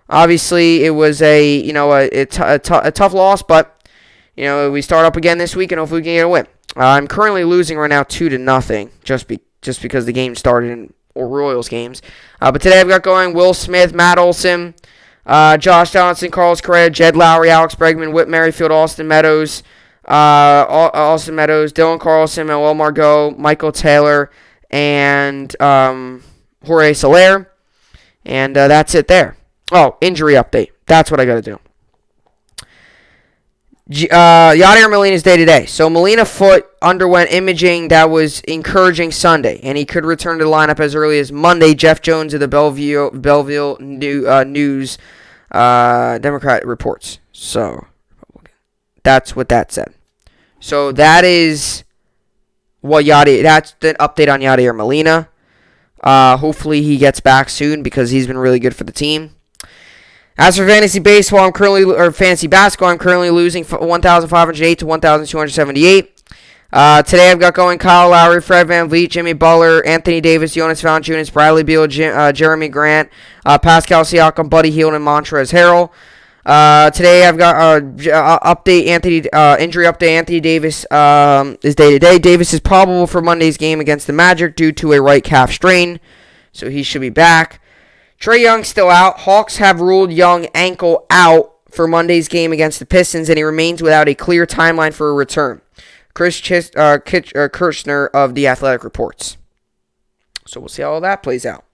obviously it was a tough loss, but we start up again this week, and hopefully we can get a win. I'm currently losing right now 2-0, just because the game started in Royals games. But today I've got going Will Smith, Matt Olson, Josh Donaldson, Carlos Correa, Jed Lowry, Alex Bregman, Whit Merrifield, Austin Meadows, Dylan Carlson, Manuel Margot, Michael Taylor, and Jorge Soler. And that's it there. Oh, injury update. That's what I got to do. Yadier Molina's day-to-day. So Molina foot underwent imaging that was encouraging Sunday, and he could return to the lineup as early as Monday. Jeff Jones of the Belleville News Democrat reports. So that's what that said. So that is what that's the update on Yadier Molina. Hopefully he gets back soon because he's been really good for the team. As for fantasy basketball, I'm currently losing 1,508 to 1,278. Today I've got going Kyle Lowry, Fred VanVleet, Jimmy Butler, Anthony Davis, Jonas Valanciunas, Bradley Beal, Jeremy Grant, Pascal Siakam, Buddy Hield, and Montrezl Harrell. Today I've got injury update. Anthony Davis is day-to-day. Davis is probable for Monday's game against the Magic due to a right calf strain, so he should be back. Trae Young's still out. Hawks have ruled Young ankle out for Monday's game against the Pistons, and he remains without a clear timeline for a return. Chris Kirchner of The Athletic reports. So we'll see how all that plays out.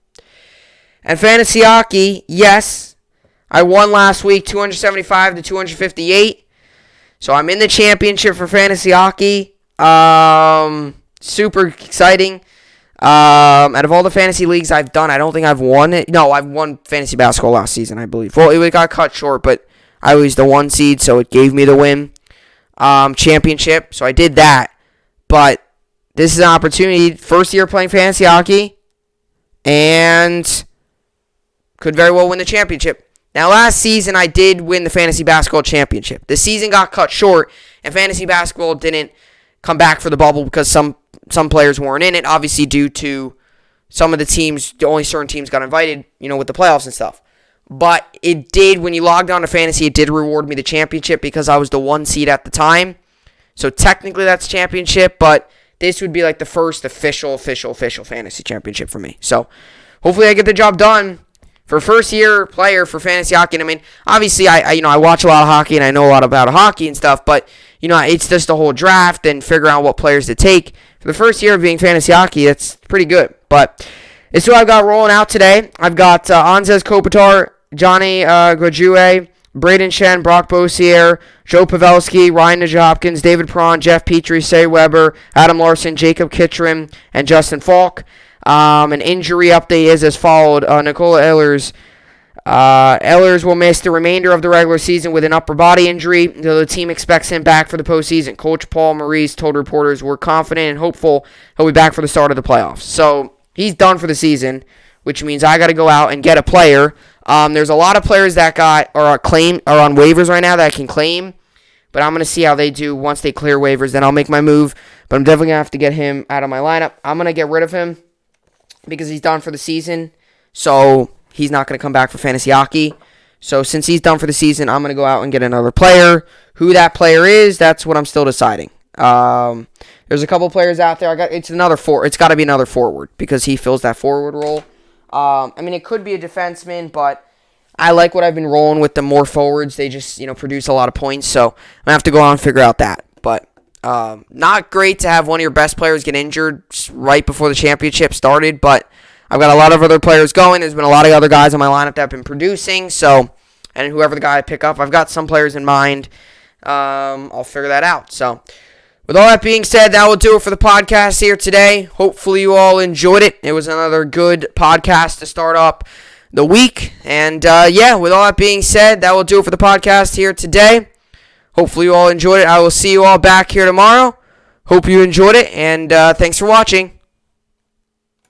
And fantasy hockey, yes, I won last week 275 to 258. So I'm in the championship for fantasy hockey. Super exciting. Out of all the fantasy leagues I've done, I don't think I've won it. No, I've won fantasy basketball last season, I believe. Well, it got cut short, but I was the 1 seed, so it gave me the win. Championship, so I did that. But this is an opportunity, first year playing fantasy hockey, and could very well win the championship. Now, last season, I did win the fantasy basketball championship. The season got cut short, and fantasy basketball didn't come back for the bubble because some players weren't in it, obviously due to some of the teams, only certain teams got invited, with the playoffs and stuff. But it did, when you logged on to fantasy, it did reward me the championship because I was the 1 seed at the time. So technically that's championship, but this would be like the first official fantasy championship for me. So hopefully I get the job done for first year player for fantasy hockey. And I mean, obviously I watch a lot of hockey and I know a lot about hockey and stuff, but it's just the whole draft and figure out what players to take. For the first year of being fantasy hockey, that's pretty good. But it's what I've got rolling out today. I've got Anzez Kopitar, Johnny Gaudreau, Braden Shen, Brock Beausier, Joe Pavelski, Ryan Nugent-Hopkins, David Perron, Jeff Petrie, Say Weber, Adam Larson, Jacob Kitchrim, and Justin Falk. An injury update is as followed. Nikola Ehlers. Ehlers will miss the remainder of the regular season with an upper body injury, though the team expects him back for the postseason. Coach Paul Maurice told reporters, "We're confident and hopeful he'll be back for the start of the playoffs." So he's done for the season, which means I got to go out and get a player. There's a lot of players that are on waivers right now that I can claim, but I'm going to see how they do once they clear waivers. Then I'll make my move, but I'm definitely going to have to get him out of my lineup. I'm going to get rid of him because he's done for the season, so he's not going to come back for fantasy hockey. So since he's done for the season, I'm going to go out and get another player. Who that player is, that's what I'm still deciding. There's a couple players out there. It's got to be another forward because he fills that forward role. It could be a defenseman, but I like what I've been rolling with the more forwards. They just, produce a lot of points, so I'm going to have to go out and figure out that. But not great to have one of your best players get injured right before the championship started, but I've got a lot of other players going. There's been a lot of other guys on my lineup that have been producing, and whoever the guy I pick up, I've got some players in mind. I'll figure that out. So with all that being said, that will do it for the podcast here today. Hopefully you all enjoyed it. It was another good podcast to start up the week. And with all that being said, that will do it for the podcast here today. Hopefully you all enjoyed it. I will see you all back here tomorrow. Hope you enjoyed it, and thanks for watching.